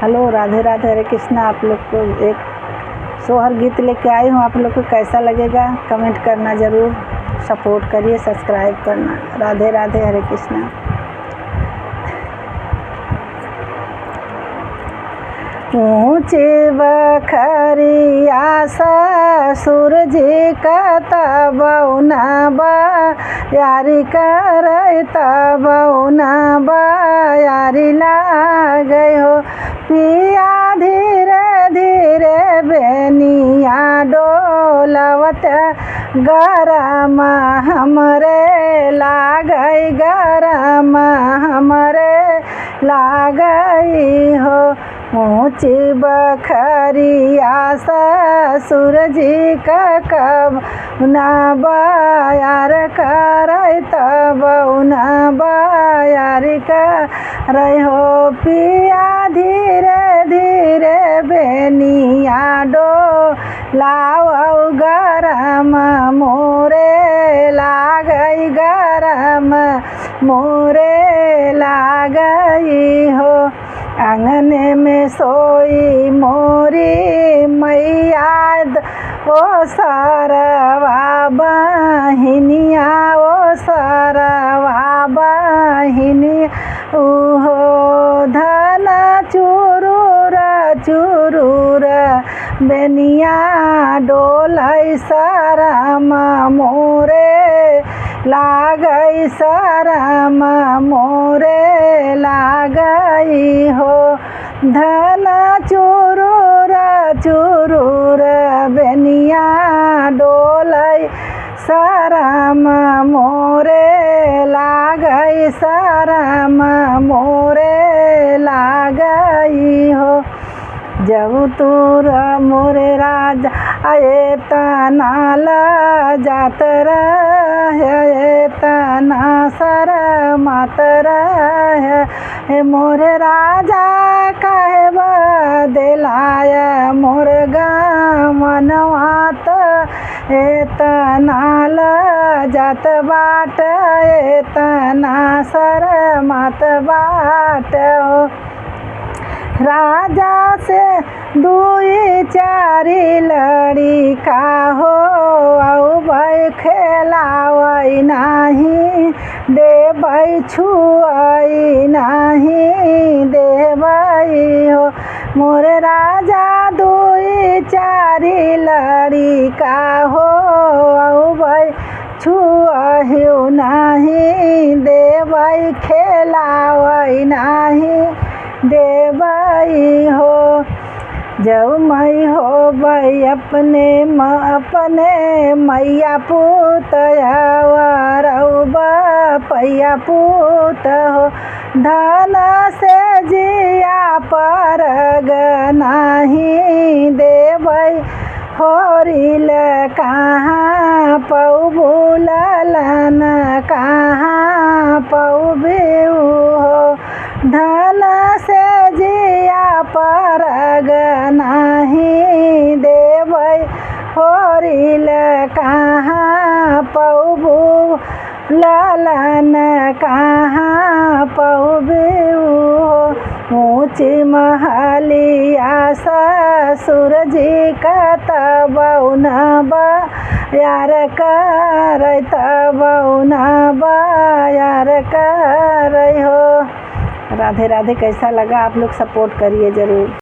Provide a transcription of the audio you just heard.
Hello, Radhe Radhe, हरे कृष्णा। आप लोग को एक सोहर गीत लेके आई हूँ। आप लोग को कैसा लगेगा कमेंट करना ज़रूर। सपोर्ट करिए, सब्सक्राइब करना। राधे राधे, हरे कृष्णा। ऊँची बखरिया ससुर जी का तबौना बा यारी करे तबौना बा यारी लागे हो पिया धीरे धीरे बेनिया डोलवत गरम हमरे लागई गरम हमरे लागई हो। ऊँची बखरिया ससुर जी का कबौना बायार करे तबौना बायार करे हो पिया धीरे धीरे बेनिया डोलावौ गरम मोरे लागई गरम मोरे लागई हो। आंगने में सोई मोरी मैया ओ सरवा बहिनिया ओ सरवा बहिनी उहो धन चुरूर चुरूर बेनिया डोलै शरम मोरे लागई शरम मोरे लागई हो। धन चुरूर चुरूर बेनिया डोलै शरम मोरे लागई शरम मोरे लागई हो। जब तूर मोरे राजा आए तनाल जात रहे तना सर मात रहे मोरे राजा काहे बदलाय मोर गमनवात तनाल जात बाट तना सर मात बाट हो। राजा से दुई चारी लड़ी का हो औ भाई खेलावई नाही देवई छुआई नाही देवई हो। मोरे राजा दुई चारी लड़ी का हो औ भाई छुआहिउ नाही देवई खेलावई नाही देवई हो। जब मई हो बई अपने मैया पूत पैया पूत हो। धन से जिया पर नाही देवई होरिल कहाँ पौ बुललन कहाँ पौ बेऊ हो। धन से जिया पर नाही देवई होरिल कहाँ पौ बुललन कहाँ पौ बेऊ हो। ऊँची महलिया ससुर जी का तबौना बायार करे तबौना बायार करे हो। राधे राधे। कैसा लगा आप लोग सपोर्ट करिए ज़रूर।